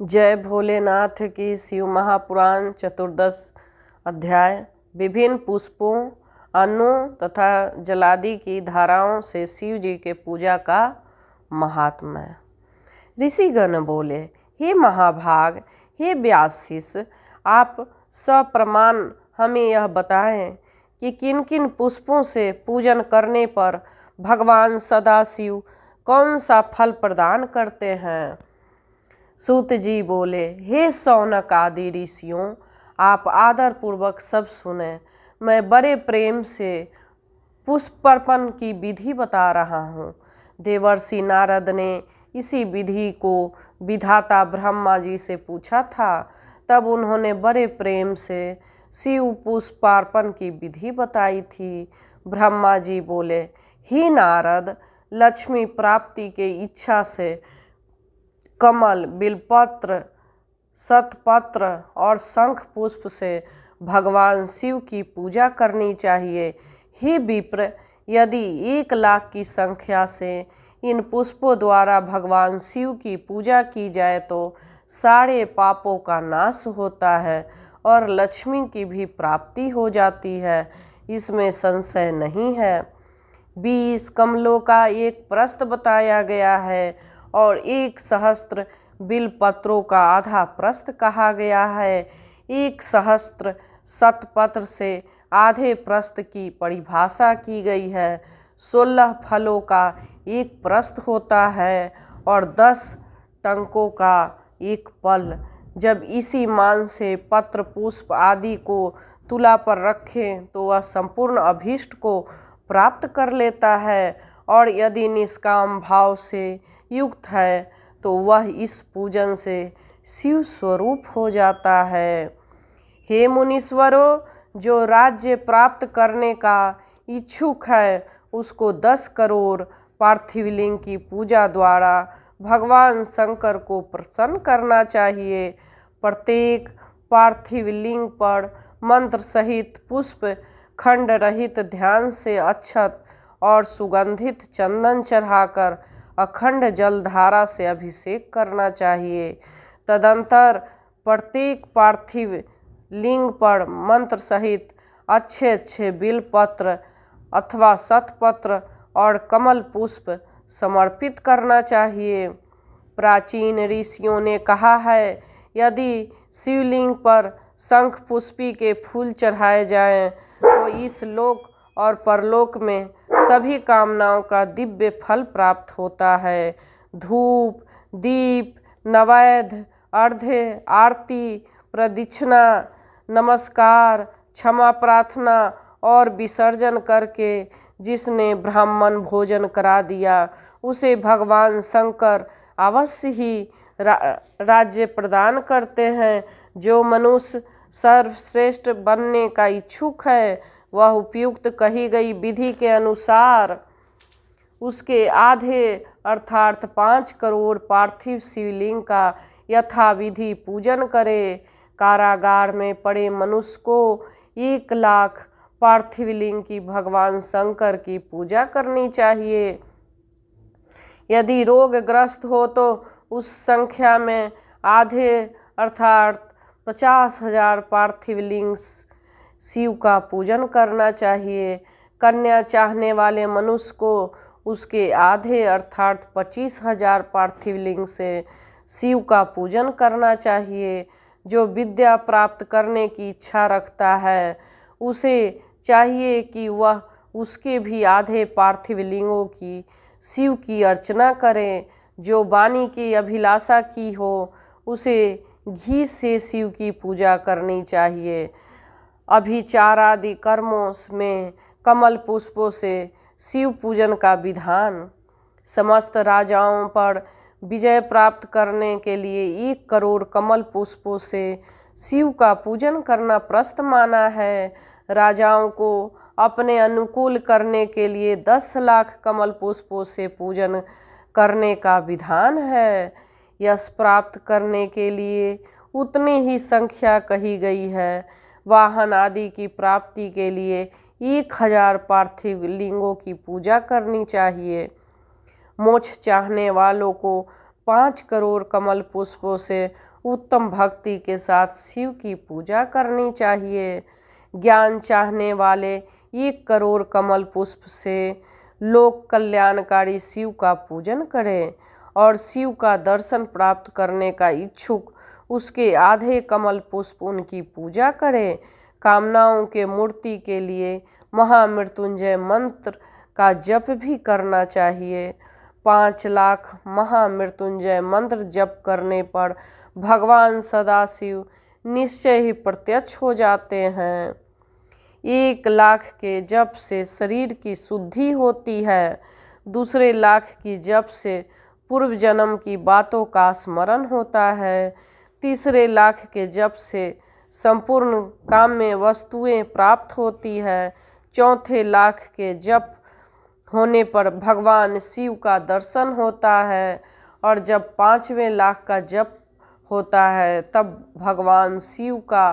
जय भोलेनाथ की। शिव महापुराण चतुर्दश अध्याय। विभिन्न पुष्पों, अन्नों तथा जलादि की धाराओं से शिव जी के पूजा का महात्म्य। ऋषिगण बोले, हे महाभाग, हे व्यास शिष्य, आप सप्रमाण हमें यह बताएं कि किन किन पुष्पों से पूजन करने पर भगवान सदाशिव कौन सा फल प्रदान करते हैं। सूत जी बोले, हे शौनक आदि ऋषियों, आप आदर पूर्वक सब सुने। मैं बड़े प्रेम से पुष्पार्पण की विधि बता रहा हूँ। देवर्षि नारद ने इसी विधि को विधाता ब्रह्मा जी से पूछा था। तब उन्होंने बड़े प्रेम से शिव पुष्पार्पण की विधि बताई थी। ब्रह्मा जी बोले, हे नारद, लक्ष्मी प्राप्ति के इच्छा से कमल, बिलपत्र, शतपत्र और शंख पुष्प से भगवान शिव की पूजा करनी चाहिए। हे विप्र, यदि 1,00,000 की संख्या से इन पुष्पों द्वारा भगवान शिव की पूजा की जाए तो सारे पापों का नाश होता है और लक्ष्मी की भी प्राप्ति हो जाती है, इसमें संशय नहीं है। 20 कमलों का एक प्रस्थ बताया गया है और 1,000 बिलपत्रों का आधा प्रस्थ कहा गया है। 1,000 शतपत्र से आधे प्रस्थ की परिभाषा की गई है। 16 फलों का एक प्रस्थ होता है और 10 टंकों का एक पल। जब इसी मान से पत्र, पुष्प आदि को तुला पर रखें तो वह संपूर्ण अभीष्ट को प्राप्त कर लेता है, और यदि निष्काम भाव से युक्त है तो वह इस पूजन से शिव स्वरूप हो जाता है। हे मुनीश्वरों, जो राज्य प्राप्त करने का इच्छुक है उसको 10 करोड़ पार्थिव लिंग की पूजा द्वारा भगवान शंकर को प्रसन्न करना चाहिए। प्रत्येक पार्थिव लिंग पर मंत्र सहित पुष्प खंड रहित ध्यान से अक्षत और सुगंधित चंदन चढ़ाकर अखंड जलधारा से अभिषेक करना चाहिए। तदंतर प्रत्येक पार्थिव लिंग पर मंत्र सहित अच्छे अच्छे बिलपत्र अथवा शतपत्र और कमल पुष्प समर्पित करना चाहिए। प्राचीन ऋषियों ने कहा है, यदि शिवलिंग पर शंख पुष्पी के फूल चढ़ाए जाएं तो इस लोक और परलोक में सभी कामनाओं का दिव्य फल प्राप्त होता है। धूप, दीप, नैवेद्य, अर्घ्य, आरती, प्रदक्षिणा, नमस्कार, क्षमा प्रार्थना और विसर्जन करके जिसने ब्राह्मण भोजन करा दिया उसे भगवान शंकर अवश्य ही राज्य प्रदान करते हैं। जो मनुष्य सर्वश्रेष्ठ बनने का इच्छुक है वह उपयुक्त कही गई विधि के अनुसार उसके आधे अर्थात 5 करोड़ पार्थिव शिवलिंग का यथाविधि पूजन करे। कारागार में पड़े मनुष्य को 1,00,000 पार्थिव लिंग की भगवान शंकर की पूजा करनी चाहिए। यदि रोगग्रस्त हो तो उस संख्या में आधे अर्थात 50,000 पार्थिव लिंग शिव का पूजन करना चाहिए। कन्या चाहने वाले मनुष्य को उसके आधे अर्थात 25,000 पार्थिव लिंग से शिव का पूजन करना चाहिए। जो विद्या प्राप्त करने की इच्छा रखता है उसे चाहिए कि वह उसके भी आधे पार्थिव लिंगों की शिव की अर्चना करे। जो वाणी की अभिलाषा की हो उसे घी से शिव की पूजा करनी चाहिए। अभिचार आदि कर्मों में कमल पुष्पों से शिव पूजन का विधान। समस्त राजाओं पर विजय प्राप्त करने के लिए 1 करोड़ कमल पुष्पों से शिव का पूजन करना प्रस्त माना है। राजाओं को अपने अनुकूल करने के लिए 10,00,000 कमल पुष्पों से पूजन करने का विधान है। यश प्राप्त करने के लिए उतनी ही संख्या कही गई है। वाहन आदि की प्राप्ति के लिए 1,000 पार्थिव लिंगों की पूजा करनी चाहिए। मोक्ष चाहने वालों को 5 करोड़ कमल पुष्पों से उत्तम भक्ति के साथ शिव की पूजा करनी चाहिए। ज्ञान चाहने वाले 1 करोड़ कमल पुष्प से लोक कल्याणकारी शिव का पूजन करें और शिव का दर्शन प्राप्त करने का इच्छुक उसके आधे कमल पुष्प उनकी पूजा करें। कामनाओं के मूर्ति के लिए महामृत्युंजय मंत्र का जप भी करना चाहिए। 5 लाख महामृत्युंजय मंत्र जप करने पर भगवान सदाशिव निश्चय ही प्रत्यक्ष हो जाते हैं। 1 लाख के जप से शरीर की शुद्धि होती है। दूसरे लाख की जप से पूर्व जन्म की बातों का स्मरण होता है। तीसरे लाख के जप से संपूर्ण काम्य वस्तुएं प्राप्त होती है। चौथे लाख के जप होने पर भगवान शिव का दर्शन होता है और जब 5वें लाख का जप होता है तब भगवान शिव का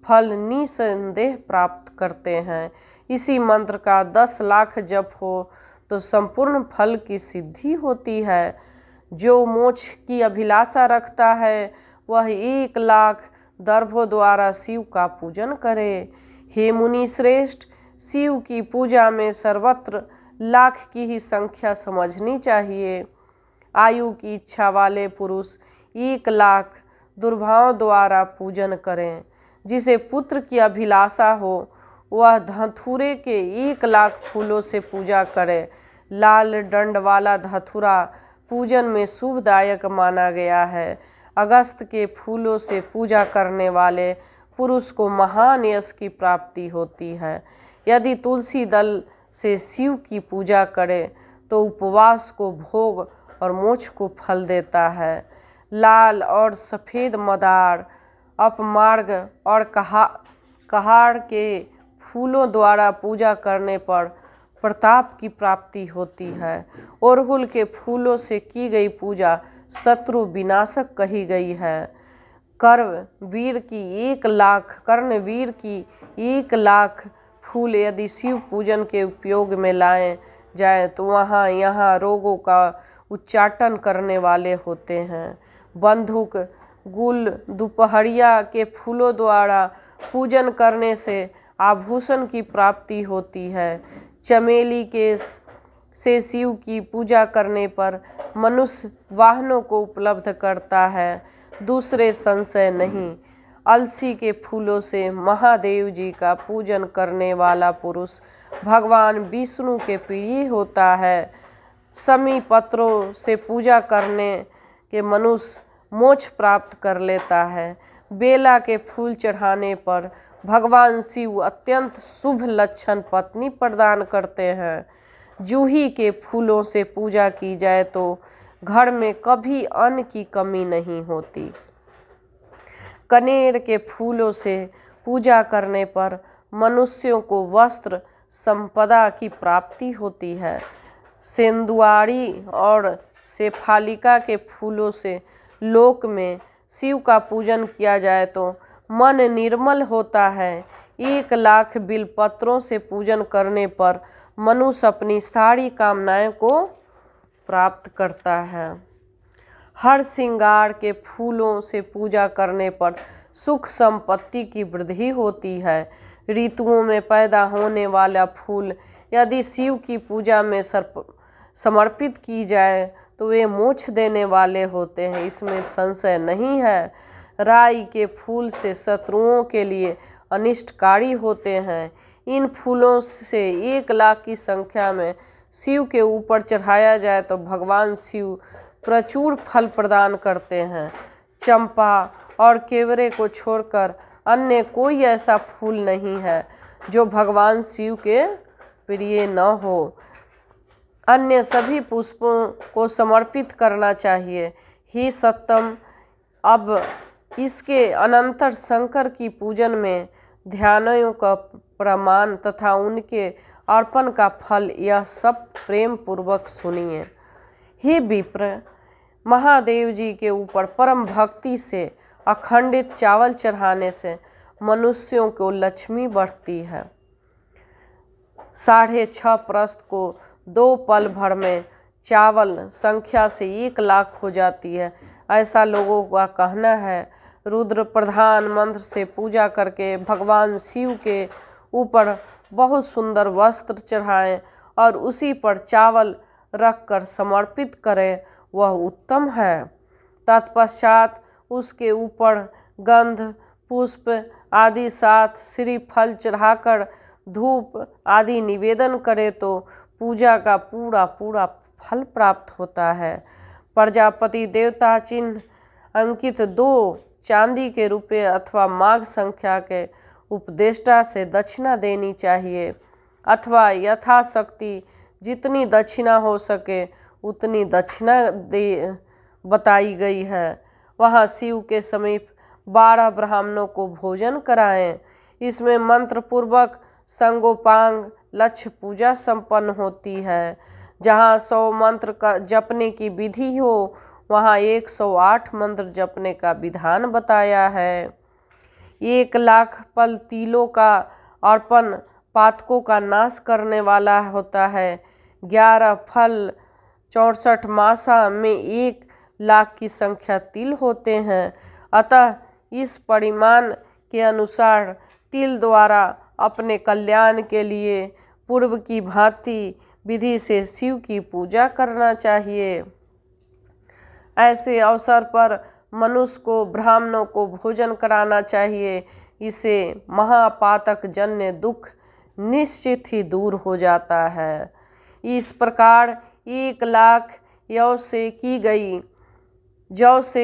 फल निसंदेह प्राप्त करते हैं। इसी मंत्र का 10 लाख जप हो तो संपूर्ण फल की सिद्धि होती है। जो मोक्ष की अभिलाषा रखता है वह 1 लाख दर्भों द्वारा शिव का पूजन करे। हे मुनि श्रेष्ठ, शिव की पूजा में सर्वत्र लाख की ही संख्या समझनी चाहिए। आयु की इच्छा वाले पुरुष 1 लाख दुर्भाओं द्वारा पूजन करें। जिसे पुत्र की अभिलाषा हो वह धतूरे के 1 लाख फूलों से पूजा करे। लाल डंड वाला धतूरा पूजन में शुभदायक माना गया है। अगस्त के फूलों से पूजा करने वाले पुरुष को महान यश की प्राप्ति होती है। यदि तुलसी दल से शिव की पूजा करे तो उपवास को भोग और मोक्ष को फल देता है। लाल और सफ़ेद मदार, अपमार्ग और कहाड़ के फूलों द्वारा पूजा करने पर प्रताप की प्राप्ति होती है। अड़हुल के फूलों से की गई पूजा शत्रु विनाशक कही गई है। कर्णवीर की 1 लाख फूल यदि शिव पूजन के उपयोग में लाए जाए तो वहाँ यहाँ रोगों का उच्चाटन करने वाले होते हैं। बंदूक, गुल, दोपहरिया के फूलों द्वारा पूजन करने से आभूषण की प्राप्ति होती है। चमेली के से शिव की पूजा करने पर मनुष्य वाहनों को उपलब्ध करता है, दूसरे संशय नहीं। अलसी के फूलों से महादेव जी का पूजन करने वाला पुरुष भगवान विष्णु के प्रिय होता है। समी पत्रों से पूजा करने के मनुष्य मोक्ष प्राप्त कर लेता है। बेला के फूल चढ़ाने पर भगवान शिव अत्यंत शुभ लक्षण पत्नी प्रदान करते हैं। जूही के फूलों से पूजा की जाए तो घर में कभी अन्न की कमी नहीं होती। कनेर के फूलों से पूजा करने पर मनुष्यों को वस्त्र संपदा की प्राप्ति होती है। सेंदुआरी और शेफालिका के फूलों से लोक में शिव का पूजन किया जाए तो मन निर्मल होता है। 1 लाख बिलपत्रों से पूजन करने पर मनुष्य अपनी सारी कामनाएं को प्राप्त करता है। हर श्रृंगार के फूलों से पूजा करने पर सुख संपत्ति की वृद्धि होती है। ऋतुओं में पैदा होने वाला फूल यदि शिव की पूजा में समर्पित की जाए तो वे मोक्ष देने वाले होते हैं, इसमें संशय नहीं है। राई के फूल से शत्रुओं के लिए अनिष्टकारी होते हैं। इन फूलों से 1 लाख की संख्या में शिव के ऊपर चढ़ाया जाए तो भगवान शिव प्रचुर फल प्रदान करते हैं। चंपा और केवरे को छोड़कर अन्य कोई ऐसा फूल नहीं है जो भगवान शिव के प्रिय न हो। अन्य सभी पुष्पों को समर्पित करना चाहिए। ही सत्तम, अब इसके अनंतर शंकर की पूजन में ध्यानों का प्रमाण तथा उनके अर्पण का फल यह सब प्रेम पूर्वक सुनिए। हे विप्र, महादेव जी के ऊपर परम भक्ति से अखंडित चावल चढ़ाने से मनुष्यों को लक्ष्मी बढ़ती है। 6.5 प्रस्थ को 2 पल भर में चावल संख्या से 1 लाख हो जाती है। ऐसा लोगों का कहना है। रुद्र प्रधान मंत्र से पूजा करके भगवान शिव के ऊपर बहुत सुंदर वस्त्र चढ़ाएं और उसी पर चावल रखकर समर्पित करें, वह उत्तम है। तत्पश्चात उसके ऊपर गंध, पुष्प आदि साथ श्रीफल चढ़ाकर धूप आदि निवेदन करे तो पूजा का पूरा पूरा फल प्राप्त होता है। प्रजापति देवता चिन्ह अंकित 2 चांदी के रुपये अथवा माघ संख्या के उपदेष्टा से दक्षिणा देनी चाहिए, अथवा यथाशक्ति जितनी दक्षिणा हो सके उतनी दक्षिणा दे बताई गई है। वहाँ शिव के समीप 12 ब्राह्मणों को भोजन कराएं। इसमें मंत्र पूर्वक संगोपांग लक्ष्य पूजा संपन्न होती है। जहाँ 100 मंत्र का जपने की विधि हो वहाँ 108 मंत्र जपने का विधान बताया है। 1 लाख पल तिलों का अर्पण पातकों का नाश करने वाला होता है। 11 फल 64 मासा में 1 लाख की संख्या तिल होते हैं। अतः इस परिमाण के अनुसार तिल द्वारा अपने कल्याण के लिए पूर्व की भांति विधि से शिव की पूजा करना चाहिए। ऐसे अवसर पर मनुष्य को ब्राह्मणों को भोजन कराना चाहिए। इससे महापातक जन्य दुख निश्चित ही दूर हो जाता है। इस प्रकार 1 लाख जौ से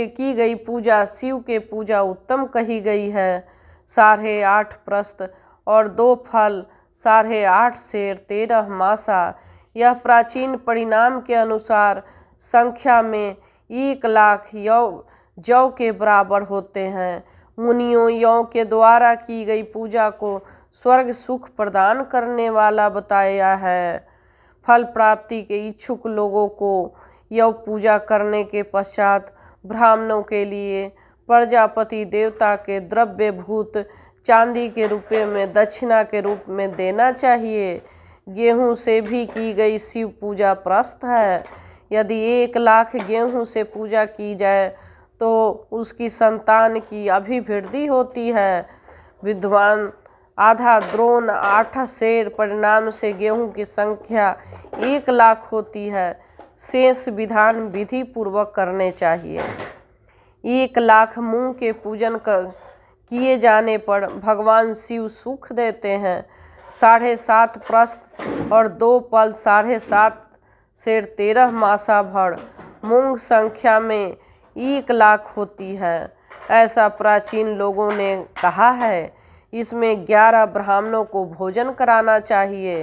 की गई पूजा शिव के पूजा उत्तम कही गई है। 8.5 प्रस्थ और 2 फल 8.5 सेर 13 मासा, यह प्राचीन परिणाम के अनुसार संख्या में 1 लाख जौ के बराबर होते हैं। मुनियों यौ के द्वारा की गई पूजा को स्वर्ग सुख प्रदान करने वाला बताया है। फल प्राप्ति के इच्छुक लोगों को यौ पूजा करने के पश्चात ब्राह्मणों के लिए प्रजापति देवता के द्रव्यभूत चांदी के रुपये में दक्षिणा के रूप में देना चाहिए। गेहूं से भी की गई शिव पूजा प्रस्त है। यदि 1 लाख गेहूं से पूजा की जाए तो उसकी संतान की अभिवृद्धि होती है। विद्वान आधा द्रोण 8 सेर परिणाम से गेहूं की संख्या 1 लाख होती है। शेष विधान विधि पूर्वक करने चाहिए। 1 लाख मूंग के पूजन किए जाने पर भगवान शिव सुख देते हैं। 7.5 प्रस्थ और 2 पल 7.5 सेर 13 मासा भर मूंग संख्या में 1 लाख होती है, ऐसा प्राचीन लोगों ने कहा है। इसमें 11 ब्राह्मणों को भोजन कराना चाहिए।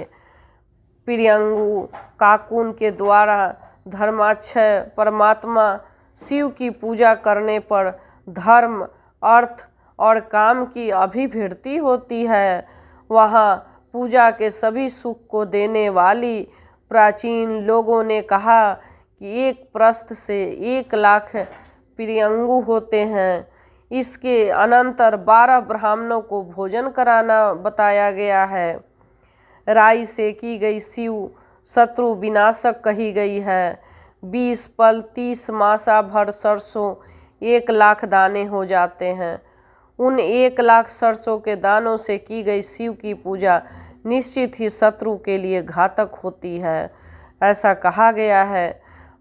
प्रियंगु काकुन के द्वारा धर्माक्षय परमात्मा शिव की पूजा करने पर धर्म, अर्थ और काम की अभिवृद्धि होती है। वहाँ पूजा के सभी सुख को देने वाली प्राचीन लोगों ने कहा कि 1 प्रस्थ से 1 लाख प्रियंगु होते हैं। इसके अनंतर 12 ब्राह्मणों को भोजन कराना बताया गया है। राई से की गई शिव शत्रु विनाशक कही गई है। 20 पल 30 मासा भर सरसों 1 लाख दाने हो जाते हैं। उन 1 लाख सरसों के दानों से की गई शिव की पूजा निश्चित ही शत्रु के लिए घातक होती है, ऐसा कहा गया है।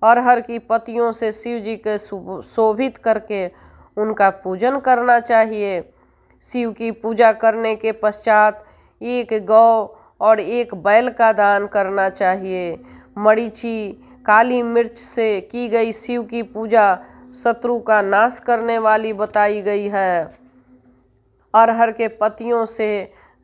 अरहर की पत्तियों से शिव जी के शोभित करके उनका पूजन करना चाहिए। शिव की पूजा करने के पश्चात 1 गौ और 1 बैल का दान करना चाहिए। मरीची काली मिर्च से की गई शिव की पूजा शत्रु का नाश करने वाली बताई गई है। अरहर के पत्तियों से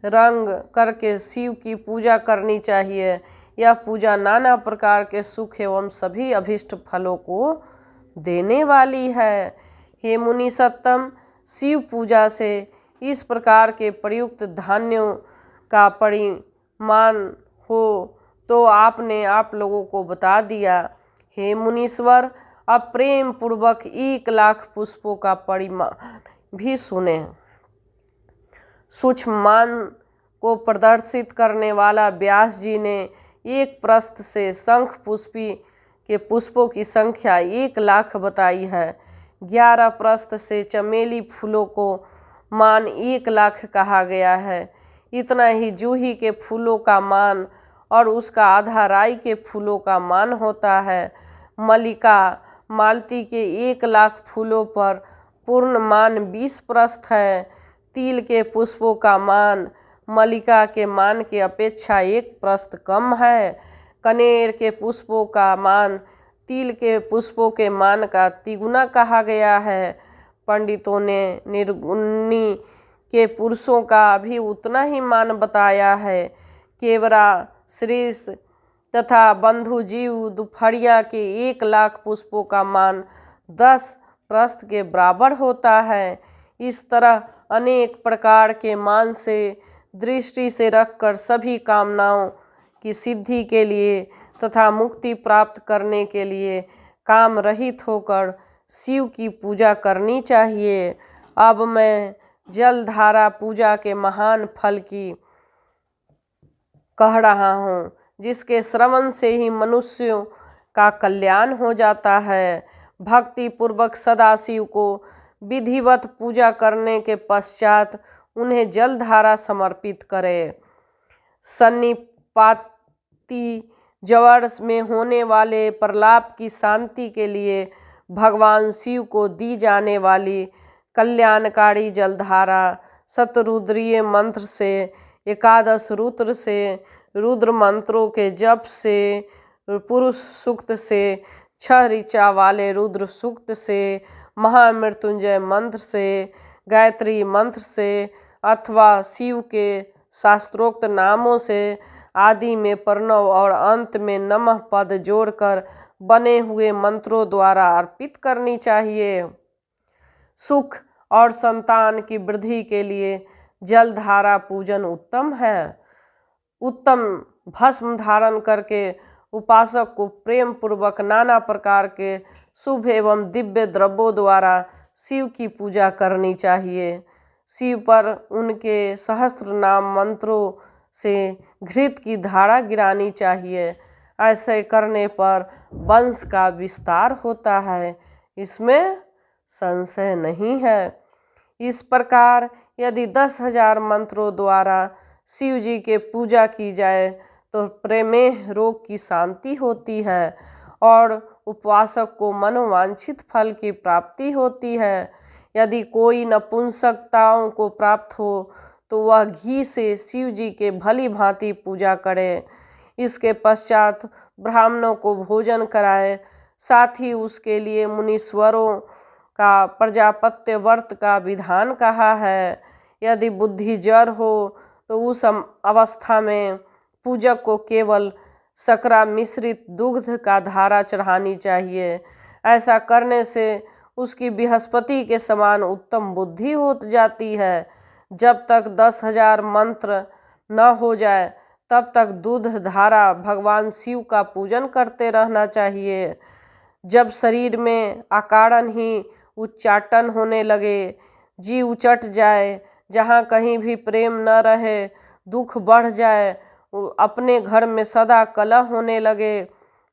रंग करके शिव की पूजा करनी चाहिए। यह पूजा नाना प्रकार के सुख एवं सभी अभिष्ट फलों को देने वाली है। हे मुनि सत्तम, शिव पूजा से इस प्रकार के प्रयुक्त धान्यों का परिमाण हो तो आपने आप लोगों को बता दिया। हे मुनीश्वर, अब प्रेम पूर्वक 1 लाख पुष्पों का परिमाण भी सुने। सूक्ष्म मान को प्रदर्शित करने वाला व्यास जी ने 1 प्रस्थ से शंख पुष्पी के पुष्पों की संख्या 1 लाख बताई है। 11 प्रस्थ से चमेली फूलों को मान 1 लाख कहा गया है। इतना ही जूही के फूलों का मान और उसका आधा राई के फूलों का मान होता है। मल्लिका मालती के 1 लाख फूलों पर पूर्ण मान 20 प्रस्थ है। तिल के पुष्पों का मान मल्लिका के मान के अपेक्षा 1 प्रस्थ कम है। कनेर के पुष्पों का मान तिल के पुष्पों के मान का तिगुना कहा गया है। पंडितों ने निर्गुणी के पुरुषों का भी उतना ही मान बताया है। केवरा, श्रीष तथा बंधुजीव दुपहरिया के 1 लाख पुष्पों का मान 10 प्रस्थ के बराबर होता है। इस तरह अनेक प्रकार के मान से दृष्टि से रखकर सभी कामनाओं की सिद्धि के लिए तथा मुक्ति प्राप्त करने के लिए काम रहित होकर शिव की पूजा करनी चाहिए। अब मैं जलधारा पूजा के महान फल की कह रहा हूँ, जिसके श्रवण से ही मनुष्यों का कल्याण हो जाता है। भक्ति पूर्वक सदाशिव को विधिवत पूजा करने के पश्चात उन्हें जलधारा समर्पित करें। सन्निपाती जवर में होने वाले प्रलाप की शांति के लिए भगवान शिव को दी जाने वाली कल्याणकारी जलधारा शतरुद्रीय मंत्र से, 11 रुद्र से, रुद्र मंत्रों के जप से, पुरुष सूक्त से, 6 ऋचा वाले रुद्र सूक्त से, महामृत्युंजय मंत्र से, गायत्री मंत्र से अथवा शिव के शास्त्रोक्त नामों से आदि में प्रणव और अंत में नमः पद जोड़कर बने हुए मंत्रों द्वारा अर्पित करनी चाहिए। सुख और संतान की वृद्धि के लिए जलधारा पूजन उत्तम है। उत्तम भस्म धारण करके उपासक को प्रेम पूर्वक नाना प्रकार के शुभ एवं दिव्य द्रव्यों द्वारा शिव की पूजा करनी चाहिए। शिव पर उनके सहस्त्र नाम मंत्रों से घृत की धारा गिरानी चाहिए। ऐसे करने पर वंश का विस्तार होता है, इसमें संशय नहीं है। इस प्रकार यदि 10,000 मंत्रों द्वारा शिव जी के पूजा की जाए तो प्रमेह रोग की शांति होती है और उपवासक को मनोवांछित फल की प्राप्ति होती है। यदि कोई नपुंसकताओं को प्राप्त हो तो वह घी से शिव जी के भली भांति पूजा करे। इसके पश्चात ब्राह्मणों को भोजन कराए। साथ ही उसके लिए मुनीश्वरों का प्रजापत्य व्रत का विधान कहा है। यदि बुद्धि जड़ हो तो उस अवस्था में पूजक को केवल सकरा मिश्रित दुग्ध का धारा चढ़ानी चाहिए। ऐसा करने से उसकी बृहस्पति के समान उत्तम बुद्धि हो जाती है। जब तक 10,000 मंत्र न हो जाए तब तक दूध धारा भगवान शिव का पूजन करते रहना चाहिए। जब शरीर में अकारण ही उच्चाटन होने लगे, जी उचट जाए, जहाँ कहीं भी प्रेम न रहे, दुख बढ़ जाए, अपने घर में सदा कलह होने लगे,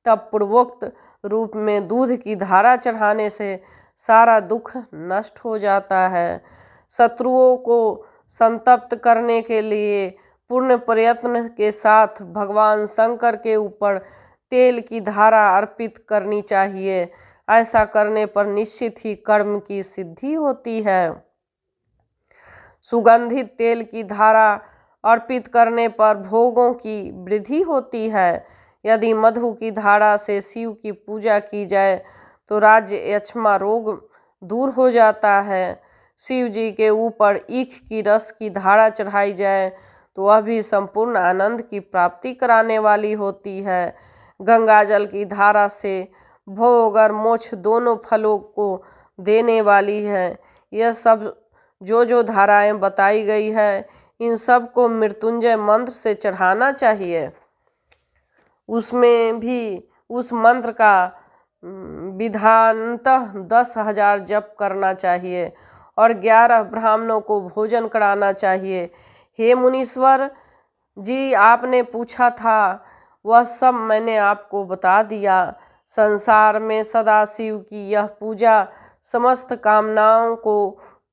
तब पूर्वोक्त रूप में दूध की धारा चढ़ाने से सारा दुख नष्ट हो जाता है। शत्रुओं को संतप्त करने के लिए पूर्ण प्रयत्न के साथ भगवान शंकर के ऊपर तेल की धारा अर्पित करनी चाहिए। ऐसा करने पर निश्चित ही कर्म की सिद्धि होती है। सुगंधित तेल की धारा अर्पित करने पर भोगों की वृद्धि होती है। यदि मधु की धारा से शिव की पूजा की जाए तो राज्य यक्ष्मा रोग दूर हो जाता है। शिव जी के ऊपर ईख की रस की धारा चढ़ाई जाए तो वह भी संपूर्ण आनंद की प्राप्ति कराने वाली होती है। गंगा जल की धारा से भोग और मोक्ष दोनों फलों को देने वाली है। यह सब जो धाराएं बताई गई है, इन सब को मृत्युंजय मंत्र से चढ़ाना चाहिए। उसमें भी उस मंत्र का विधानतः 10,000 जप करना चाहिए और 11 ब्राह्मणों को भोजन कराना चाहिए। हे मुनीश्वर जी, आपने पूछा था वह सब मैंने आपको बता दिया। संसार में सदाशिव की यह पूजा समस्त कामनाओं को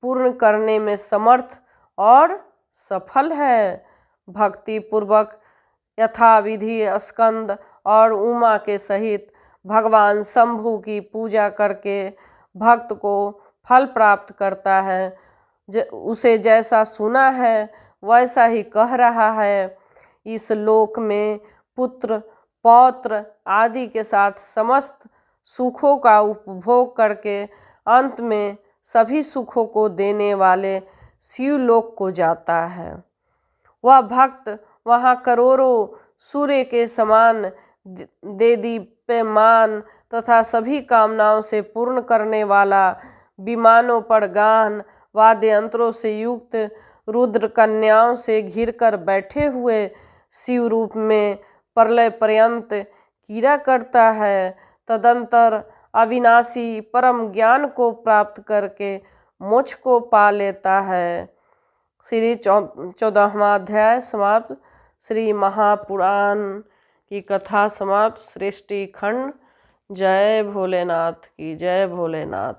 पूर्ण करने में समर्थ और सफल है। भक्ति पूर्वक यथाविधि स्कंद और उमा के सहित भगवान शंभु की पूजा करके भक्त को फल प्राप्त करता है। उसे जैसा सुना है वैसा ही कह रहा है। इस लोक में पुत्र पौत्र आदि के साथ समस्त सुखों का उपभोग करके अंत में सभी सुखों को देने वाले शिवलोक को जाता है। वह भक्त वहाँ करोड़ों सूर्य के समान देदीप्यमान तथा सभी कामनाओं से पूर्ण करने वाला विमानों पर गान वाद्य यंत्रों से युक्त रुद्र कन्याओं से घिरकर बैठे हुए शिव रूप में प्रलय पर्यंत क्रीड़ा करता है। तदंतर अविनाशी परम ज्ञान को प्राप्त करके मोक्ष को पा लेता है। श्री 14वां अध्याय समाप्त। श्री महापुराण की कथा समाप्त। सृष्टि खंड। जय भोलेनाथ की जय भोलेनाथ।